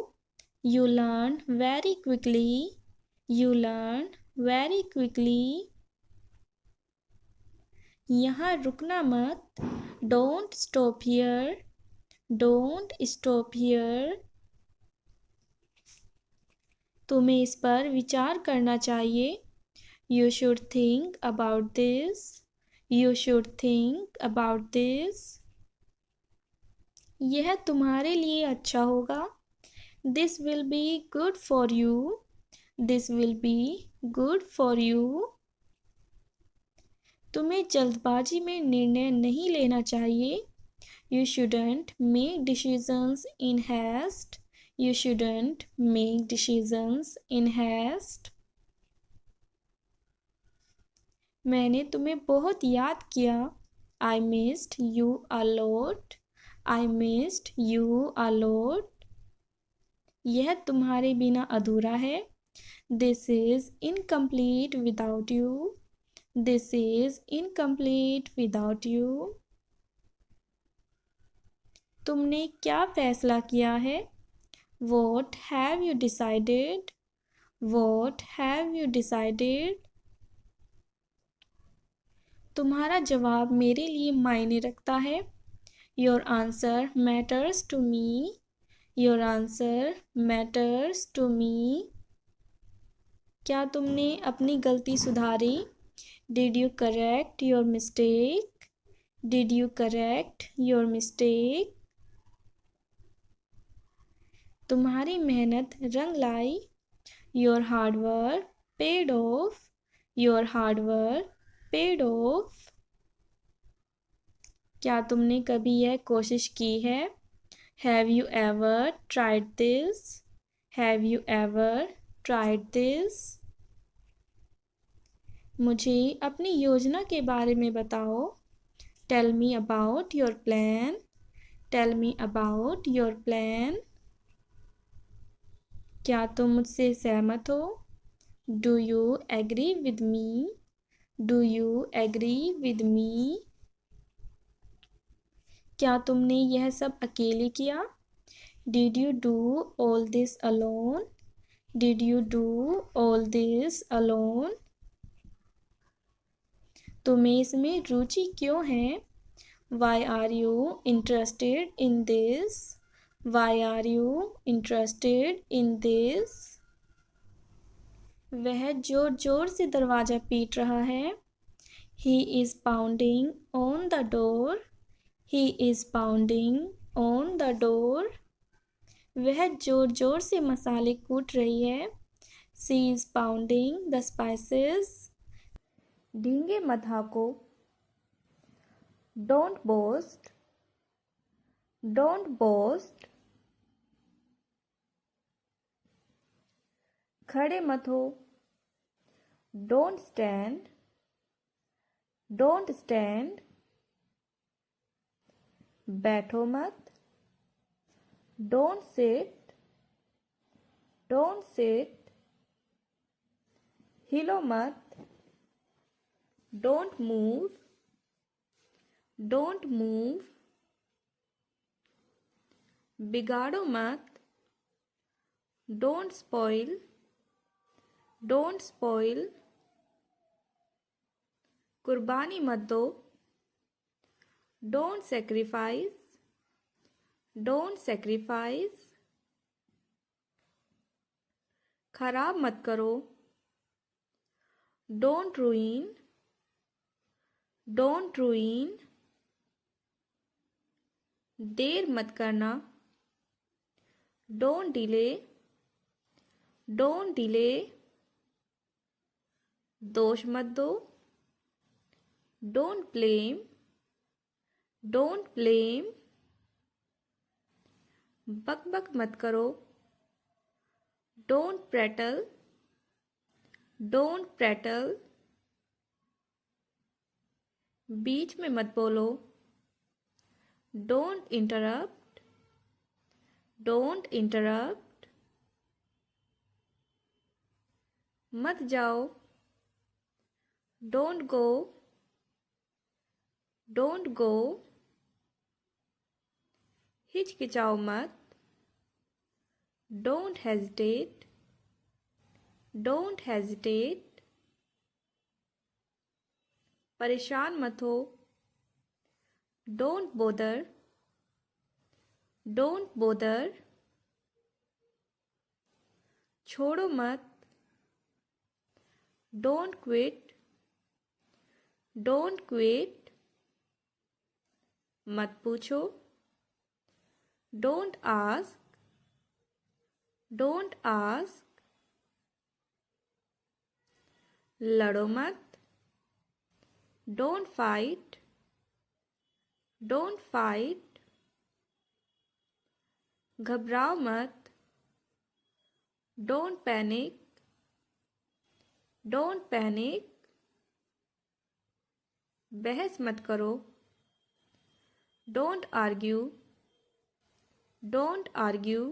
You learn very quickly. You learn very quickly. यहाँ रुकना मत. Don't stop here. Don't stop here. तुम्हें इस पर विचार करना चाहिए. You should think about this. You should think about this. यह तुम्हारे लिए अच्छा होगा. This will be good for you. This will be good for you. तुम्हें जल्दबाजी में निर्णय नहीं लेना चाहिए. You shouldn't make decisions in haste. You shouldn't make decisions in haste. मैंने तुम्हें बहुत याद किया. I missed you a lot. I missed you a lot. यह तुम्हारे बिना अधूरा है. This is incomplete without you. This is incomplete without you. तुमने क्या फैसला किया है? What have you decided? What have you decided? तुम्हारा जवाब मेरे लिए मायने रखता है. Your answer matters to me. Your answer matters to me. क्या तुमने अपनी गलती सुधारी? Did you correct your mistake? Did you correct your mistake? तुम्हारी मेहनत रंग लाई. Your hard work paid off. Your hard work paid off. क्या तुमने कभी यह कोशिश की है? Have you ever tried this? Have you ever tried this? मुझे अपनी योजना के बारे में बताओ. Tell me about your plan. Tell me about your plan. क्या तुम मुझसे सहमत हो? Do you agree with me? Do you agree with me? क्या तुमने यह सब अकेले किया? Did you do all this alone? Did you do all this alone? तुम्हें इसमें रुचि क्यों है? Why are you interested in this? Why are you interested in this? वह जोर जोर से दरवाज़ा पीट रहा है. He is pounding on the door. He is pounding on the door. वह जोर जोर से मसाले कूट रही है. She is pounding the spices. डींगे मत हाको. Don't boast. Don't boast. खड़े मत हो. Don't stand. Don't stand. बैठो मत. Don't sit. Don't sit. हिलो मत, डोंट मूव, डोंट मूव। बिगाड़ो मत, डोंट स्पॉइल, डोंट स्पॉइल। कुर्बानी मत दो, डोंट सेक्रीफाइस, डोंट सेक्रीफाइस। खराब मत करो, डोंट ruin, डोंट ruin। देर मत करना, डोंट डिले, डोंट डिले। दोष मत दो, डोंट ब्लेम, डोंट ब्लेम। बक बक मत करो, डोंट प्रेटल, डोंट प्रेटल। बीच में मत बोलो, डोंट इंटरप्ट, डोंट इंटरप्ट। मत जाओ, डोंट गो, डोंट गो। हिचकिचाओ मत, डोंट हेजिटेट, डोंट हेजिटेट। परेशान मत हो, डोंट बोदर, डोंट बोदर। छोड़ो मत, डोंट क्विट, डोंट क्विट। मत पूछो, डोंट आस्क, डोंट आस्क। लड़ो मत, डोंट फाइट, डोंट फाइट। घबराओ मत, डोंट पैनिक, डोंट पैनिक। बहस मत करो, डोंट आर्ग्यू, डोंट आर्ग्यू।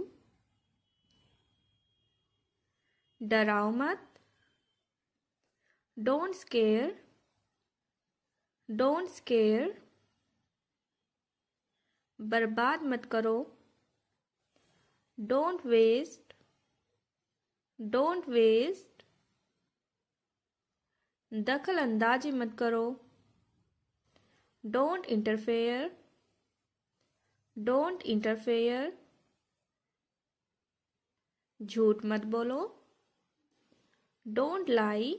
डराओ मत, डोंट स्केयर, डोंट स्केयर। बर्बाद मत करो, डोंट वेस्ट, डोंट वेस्ट। दखल अंदाजी मत करो, डोंट इंटरफेयर, डोंट इंटरफेयर। झूठ मत बोलो, डोंट लाई,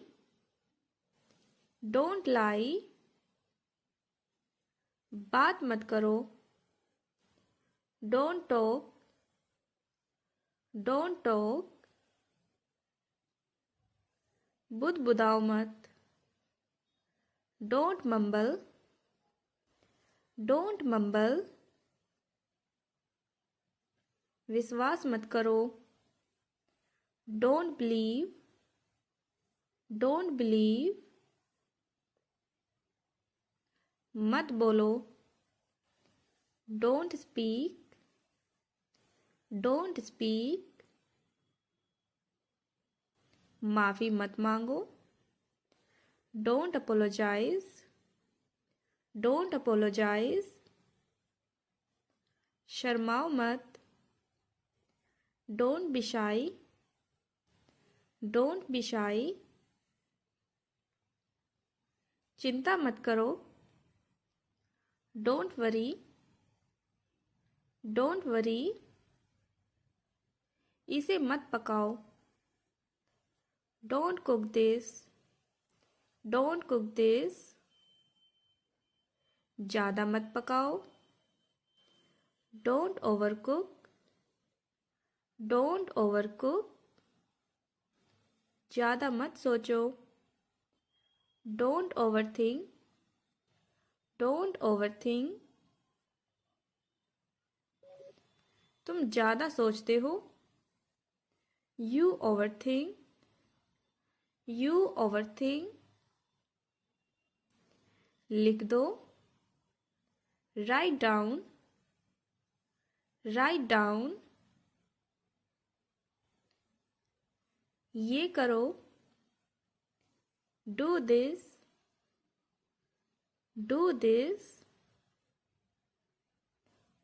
डोंट लाई। बात मत करो, डोंट टॉक, डोंट टॉक। बुदबुदाओ मत, डोंट मम्बल, डोंट मम्बल। विश्वास मत करो, डोंट बिलीव, डोंट बिलीव। मत बोलो, डोंट स्पीक, डोंट स्पीक। माफी मत मांगो, डोंट अपोलोजाइज, डोंट अपोलोजाइज। शर्माओ मत, डोंट बी शाई, डोंट बी शाई। चिंता मत करो, डोंट वरी, डोंट वरी। इसे मत पकाओ, don't cook this, don't cook this. ज़्यादा मत पकाओ, don't over cook, don't over cook. ज़्यादा मत सोचो, don't over think, don't over think. तुम ज़्यादा सोचते हो, you over think, you over think. लिख दो, राइट डाउन, राइट डाउन। ये करो, डू दिस,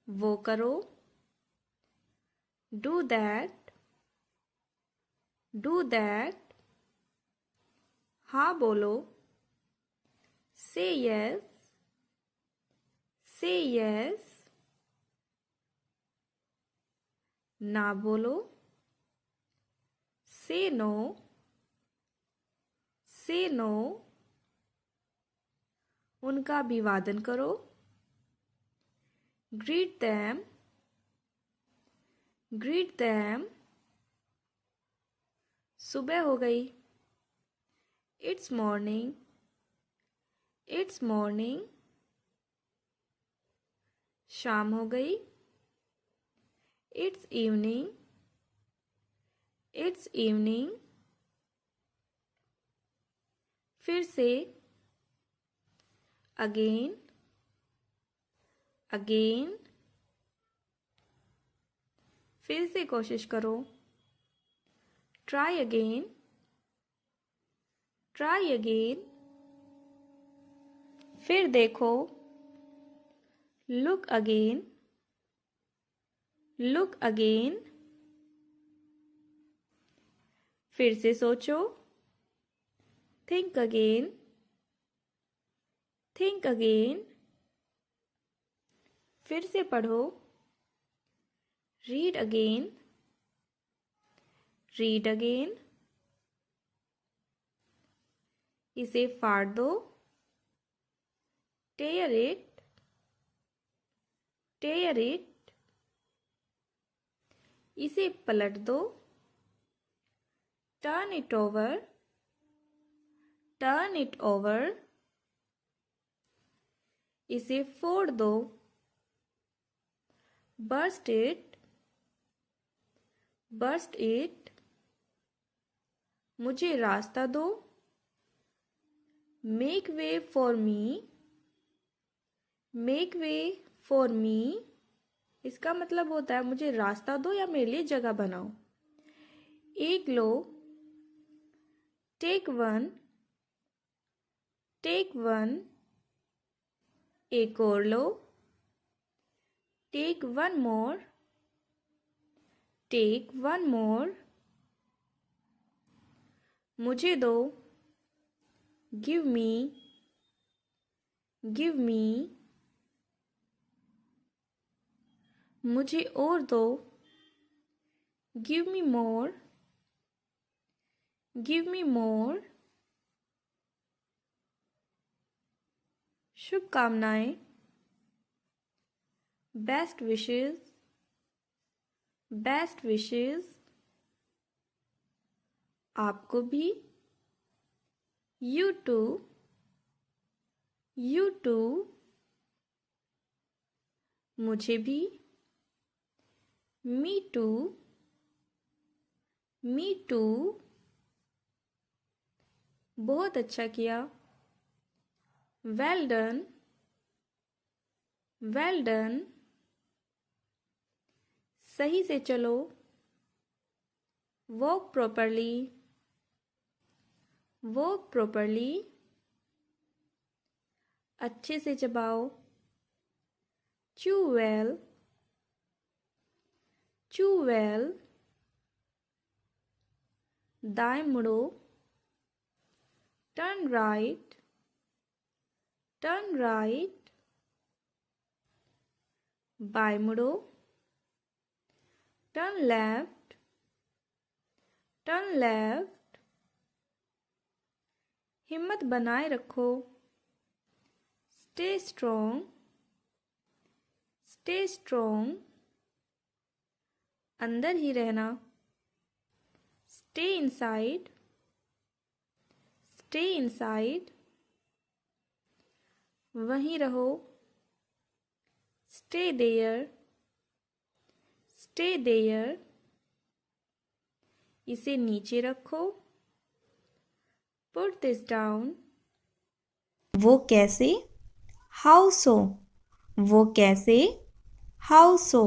वो करो, डू दैट, हाँ बोलो, से यस, ना बोलो, से नो, उनका अभिवादन करो, ग्रीट देम, सुबह हो गई, इट्स मॉर्निंग, शाम हो गई, इट्स इवनिंग, फिर से, अगेन, फिर से कोशिश करो, ट्राई अगेन, फिर देखो, लुक अगेन, फिर से सोचो, थिंक अगेन, फिर से पढ़ो, रीड अगेन, इसे फाड़ दो, टेयर इट, इसे पलट दो, टर्न इट ओवर, इसे फोड़ दो, बर्स्ट इट, मुझे रास्ता दो, मेक वे फॉर मी, इसका मतलब होता है मुझे रास्ता दो या मेरे लिए जगह बनाओ, एक लो, टेक वन, एक और लो, टेक वन मोर, मुझे दो, गिव मी, मुझे और दो, गिव मी मोर, शुभकामनाएं, बेस्ट विशेस, आपको भी, यू टू, मुझे भी, मी टू, बहुत अच्छा किया, वेल डन, सही से चलो, वॉक प्रॉपरली, अच्छे से चबाओ, च्यू वेल, दाएं मुड़ो, टर्न राइट, बाएं मुड़ो, टर्न लेफ्ट, हिम्मत बनाए रखो, स्टे स्ट्रॉन्ग, अंदर ही रहना, स्टे इनसाइड, वहीं रहो, स्टे देयर, इसे नीचे रखो, पुट दिस डाउन, वो कैसे, हाउ सो, वो कैसे, हाउ सो,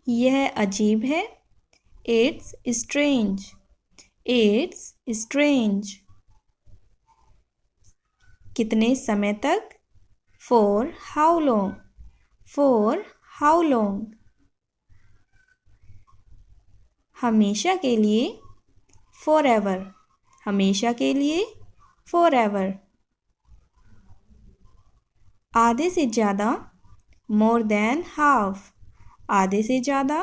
यह अजीब है, इट्स स्ट्रेंज। कितने समय तक? For how long, for how long. हमेशा के लिए, फॉर एवर, हमेशा के लिए, फॉर एवर। आधे से ज़्यादा, मोर देन हाफ, आधे से ज़्यादा,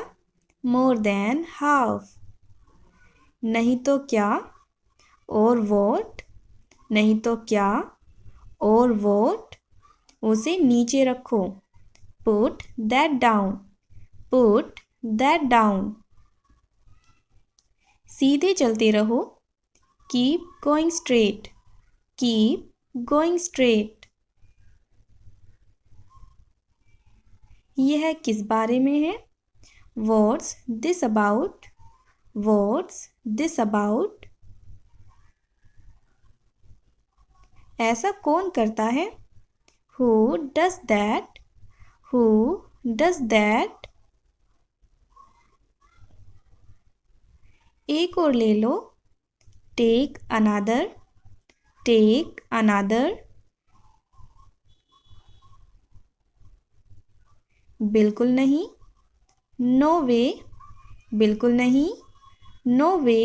मोर देन हाफ। नहीं तो क्या, और वॉट, नहीं तो क्या, और वॉट। उसे नीचे रखो, put that down, put that down. सीधे चलते रहो, keep going straight, keep going straight. यह किस बारे में है? What's this about, what's this about. ऐसा कौन करता है? Who does that, who does that. एक और ले लो, टेक अनदर, टेक अनदर। बिल्कुल नहीं, नो वे, बिल्कुल नहीं, नो वे।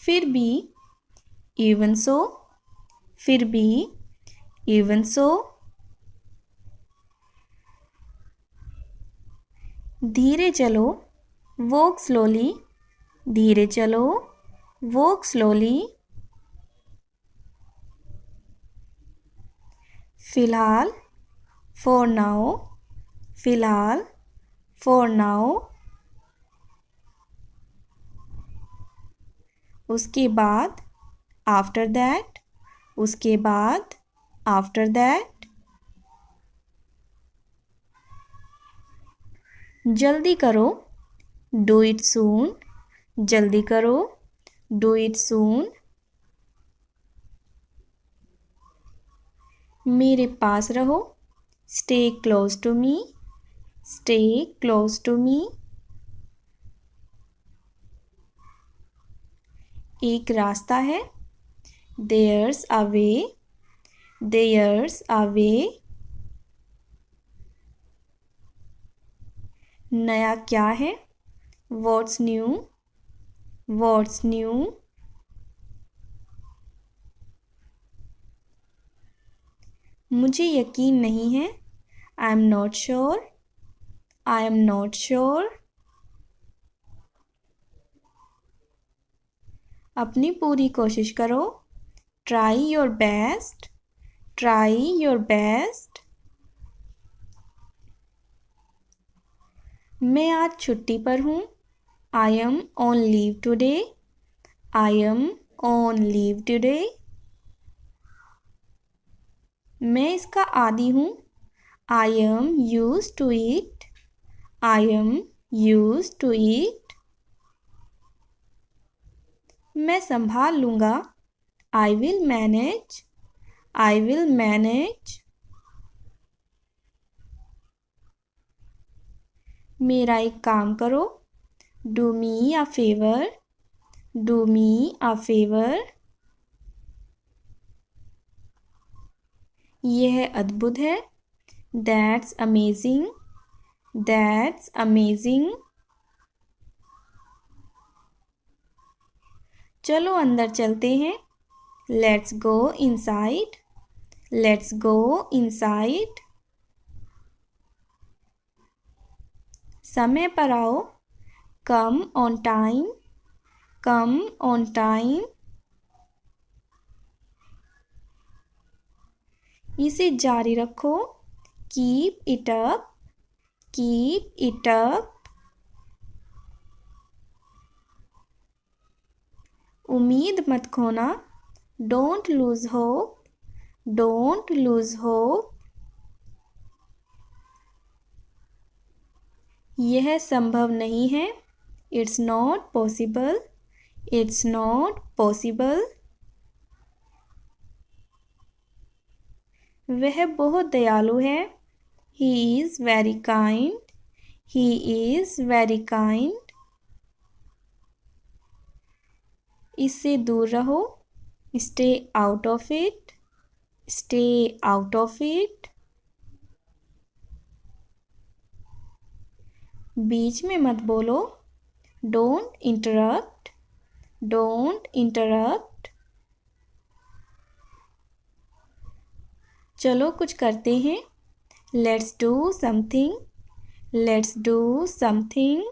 फिर भी, इवन सो, फिर भी, इवन सो। धीरे चलो, वॉक स्लोली, धीरे चलो, वॉक स्लोली। फिलहाल, फॉर नाउ, फिलहाल, फॉर नाउ। उसके बाद, आफ्टर दैट, उसके बाद, आफ्टर दैट। जल्दी करो, डू इट सून, जल्दी करो, डू इट सून। मेरे पास रहो, stay close to me, stay close to me. एक रास्ता है, there's a way, there's a वे। नया क्या है? What's new, what's new. मुझे यकीन नहीं है, I am not sure, I am not sure. अपनी पूरी कोशिश करो, try your best, try your best. मैं आज छुट्टी पर हूँ, I am on leave today, I am on leave today. मैं इसका आदी हूँ, I am used to it, I am used to it. मैं संभाल लूँगा, I will manage, I will manage. मेरा एक काम करो, do me a favour, do me a favour. यह अद्भुत है, दैट्स अमेजिंग, दैट्स अमेजिंग। चलो अंदर चलते हैं, let's go inside, let's go inside. समय पर आओ, come on time, come on time. इसे जारी रखो, keep it up, keep it up. उम्मीद मत खोना, don't lose hope, don't lose hope. यह संभव नहीं है, it's not possible, it's not possible. वह बहुत दयालु है, he is very kind, he is very kind. इससे दूर रहो, stay out of it, stay out of it. बीच में मत बोलो, डोंट इंटरप्ट, डोंट इंटरप्ट। चलो कुछ करते हैं, let's do something, let's do something.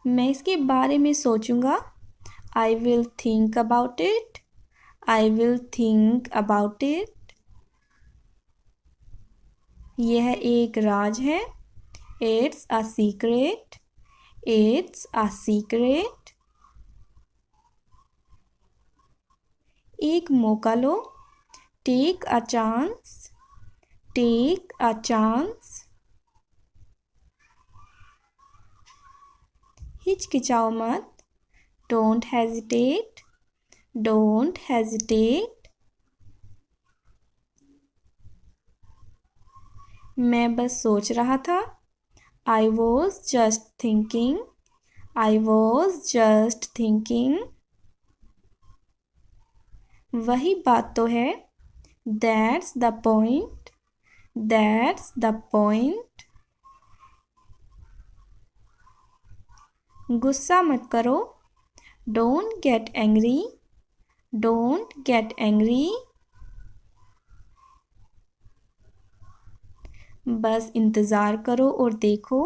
मैं इसके बारे में सोचूंगा, I will think about it, I will think about it. यह एक राज है, it's a secret, it's a secret. एक मौका लो, take a chance, take a chance. हिचकिचाओ मत, डोंट हेजिटेट, डोंट हेजिटेट। मैं बस सोच रहा था, I was just thinking, I was just thinking. वही बात तो है, that's the point, that's the point. गुस्सा मत करो, don't get angry, don't get angry. बस इंतज़ार करो और देखो,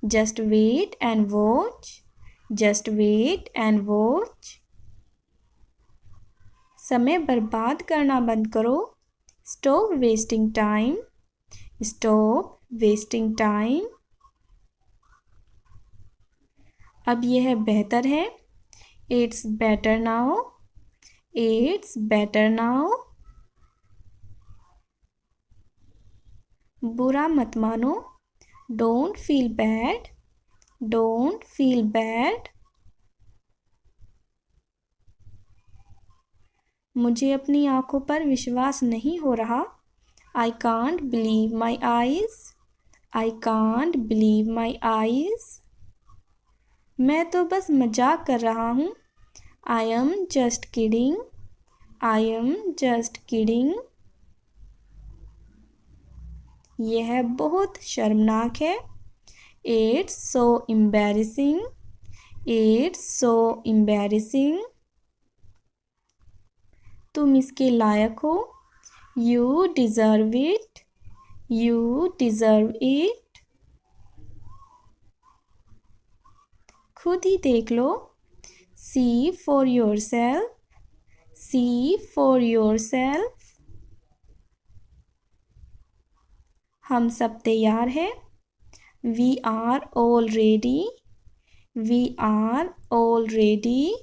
just wait and watch, just wait and watch. समय बर्बाद करना बंद करो, stop wasting time, stop wasting time. अब यह बेहतर है, it's better now, it's better now. बुरा मत मानो, don't feel bad, don't feel bad. मुझे अपनी आंखों पर विश्वास नहीं हो रहा, I can't believe my eyes, I can't believe my eyes. मैं तो बस मजाक कर रहा हूँ, I am just kidding, I am just kidding. यह बहुत शर्मनाक है, it's so embarrassing, it's so embarrassing. तुम इसके लायक हो, you deserve it, you deserve it. खुद ही देख लो, see for yourself, see for yourself. हम सब तैयार हैं, we are all ready, we are all ready.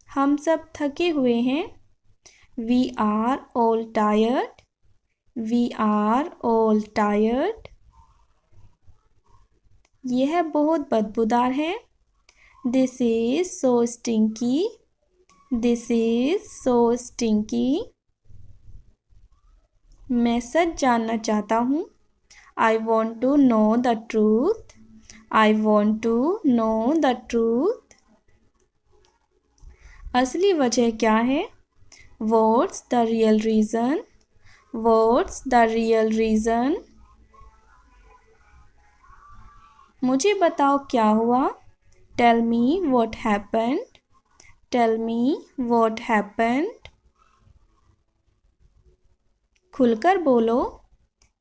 हम सब थके हुए हैं, we are all tired, we are all tired. यह बहुत बदबूदार है, this is so stinky, this is so stinky. मैं सच जानना चाहता हूँ, I want to know the truth, I want to know the truth. असली वजह क्या है, what's the real reason, what's the real reason. मुझे बताओ क्या हुआ, tell me what happened, tell me what happened. खुलकर बोलो,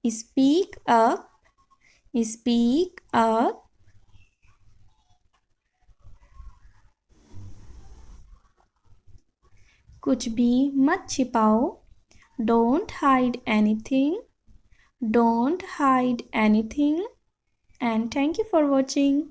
स्पीक अप, स्पीक अप। कुछ भी मत छिपाओ, don't hide anything, don't hide anything. And thank you for watching.